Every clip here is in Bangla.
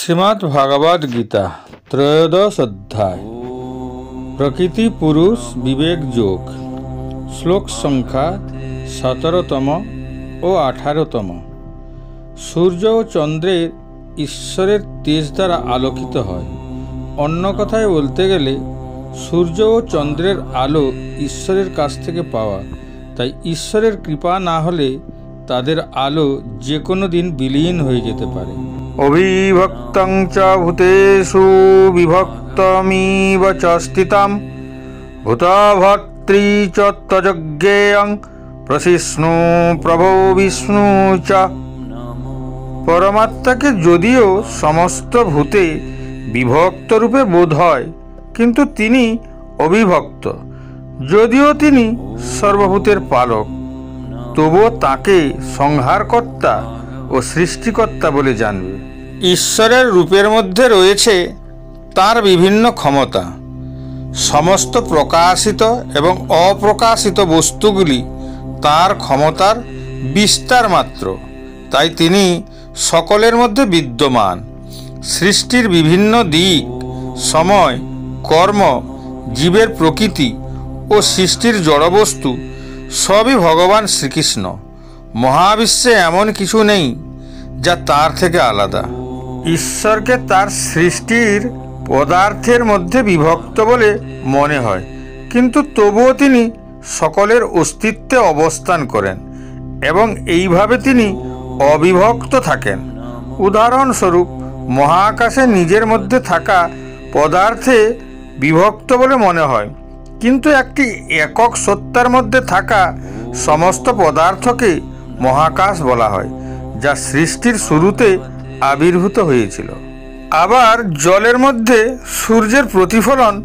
श्रीमद् भागवत गीता त्रयोदश अध्याय प्रकृति पुरुष विवेक योग श्लोक संख्या 17तम और 18तम। सूर्य और चंद्रेर ईश्वरेर तेज द्वारा आलोकित हय। अन्य कथाय बोलते गेले सूर्य और चंद्रेर आलो ईश्वरेर काछ थेके पाওয়া, ताई ईश्वरेर कृपा ना होले तादेर आलो जे कोनो दिन विलीन हये जेते पारे। अविभक्तं च भूतेषु विभक्तमिव च स्थितं भूतभर्त्री च तज्ज्ञेयं प्रसिष्णु प्रभो विष्णु च। परमात्मा के यदिओ समस्त भूते विभक्त रूपे बोध हय, किन्तु तिनि अविभक्त। यदिओ तिनि सर्वभूतेर पालक, तबुओ ताके संहारकर्ता और सृष्टिकर्ता बोले जानबे। ईश्वरेर रूपेर मध्य रयेछे तार विभिन्न क्षमता। समस्त प्रकाशित एवं अप्रकाशित वस्तुगुली तार क्षमतार विस्तार मात्र, ताई तिनि सकलेर मध्य विद्यमान। सृष्टिर विभिन्न दिक, समय, कर्म, जीवेर प्रकृति और सृष्टिर जड़बस्तु सबई भगवान श्रीकृष्ण। महाविश्वे एमन किछु नेই যা তার থেকে আলাদা। ঈশ্বরকে তার সৃষ্টির পদার্থের মধ্যে বিভক্ত বলে মনে হয়, কিন্তু তবুও তিনি সকলের অস্তিত্বে অবস্থান করেন এবং এইভাবে তিনি অবিভক্ত থাকেন। উদাহরণস্বরূপ মহাকাশে নিজের মধ্যে থাকা পদার্থে বিভক্ত বলে মনে হয়, কিন্তু একটি একক সত্তার মধ্যে থাকা সমস্ত পদার্থকে মহাকাশ বলা হয়, যা সৃষ্টির শুরুতে আবির্ভূত হয়েছিল। আবার জলের মধ্যে সূর্যের প্রতিফলন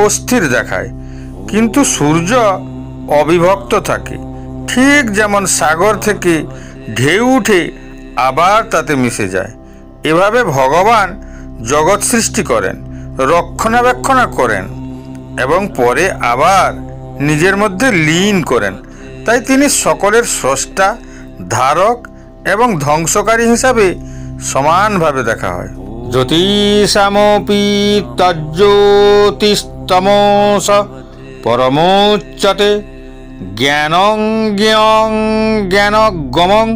অস্থির দেখায়, কিন্তু সূর্য অবিভক্ত থাকে, ঠিক যেমন সাগর থেকে ঢেউ উঠে আবার তাতে মিশে যায়। এভাবে ভগবান জগৎ সৃষ্টি করেন, রক্ষণাবেক্ষণ করেন এবং পরে আবার নিজের মধ্যে লীন করেন। তাই তিনি সকলের স্রষ্টা, ধারক এবং ধ্বংসকারী হিসাবে সমানভাবে দেখা হয়। জ্যোতিষামপি তজ্জ্যোতিস্তমস পরমোচ্চতে জ্ঞানং জ্ঞং জ্ঞানগমং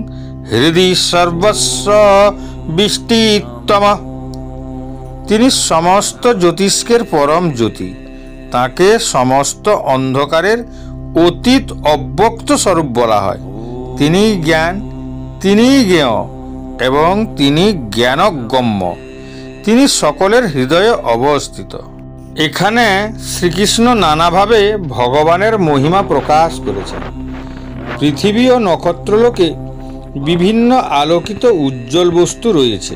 হৃদি সর্বস্ব বিষ্টিতম। তিনি সমস্ত জ্যোতিষ্কের পরম জ্যোতি। তাকে সমস্ত অন্ধকারের অতীত অব্যক্ত স্বরূপ বলা হয়। তিনি জ্ঞান, তিনি জ্ঞেয় এবং তিনি জ্ঞানগম্য। তিনি সকলের হৃদয়ে অবস্থিত। এখানে শ্রীকৃষ্ণ নানাভাবে ভগবানের মহিমা প্রকাশ করেছেন। পৃথিবী ও নক্ষত্রলোকে বিভিন্ন আলোকিত উজ্জ্বল বস্তু রয়েছে,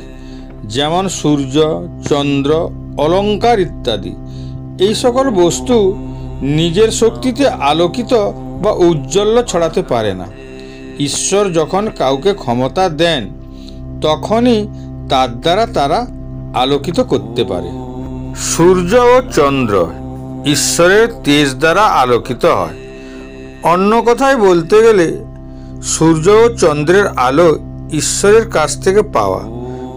যেমন সূর্য, চন্দ্র, অলঙ্কার ইত্যাদি। এই সকল বস্তু নিজের শক্তিতে আলোকিত বা উজ্জ্বল্য ছড়াতে পারে না। ঈশ্বর যখন কাউকে ক্ষমতা দেন, তখনই তার দ্বারা তারা আলোকিত করতে পারে। সূর্য ও চন্দ্র ঈশ্বরের তেজ দ্বারা আলোকিত হয়। অন্য কথায় বলতে গেলে সূর্য ও চন্দ্রের আলো ঈশ্বরের কাছ থেকে পাওয়া,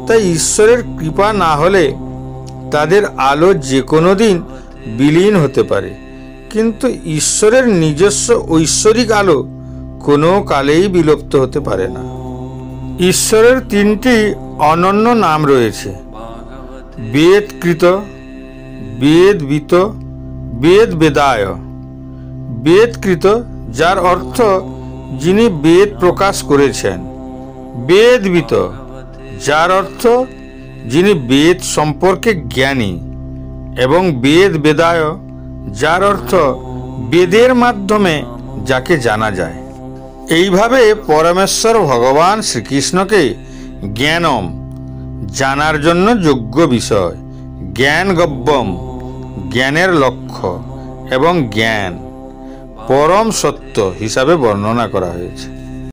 তাই ঈশ্বরের কৃপা না হলে তাদের আলো যে কোনো দিন বিলীন হতে পারে, কিন্তু ঈশ্বরের নিজস্ব ঐশ্বরিক আলো কোনো কালেই বিলুপ্ত হতে পারে না। ঈশ্বরের তিনটি অনন্য নাম রয়েছে: বেদকৃত, বেদবিত, বেদবেদায়। বেদকৃত, যার অর্থ যিনি বেদ প্রকাশ করেছেন। বেদবিত, যার অর্থ যিনি বেদ সম্পর্কে জ্ঞানী। এবং বেদবেদায়, যার অর্থ বেদের মাধ্যমে যাকে জানা যায়। এইভাবে পরমেশ্বর ভগবান শ্রীকৃষ্ণকে জ্ঞানম, জানার জন্য যোগ্য বিষয়, জ্ঞানগব্যম, জ্ঞানের লক্ষ্য এবং জ্ঞান, পরম সত্য হিসাবে বর্ণনা করা হয়েছে।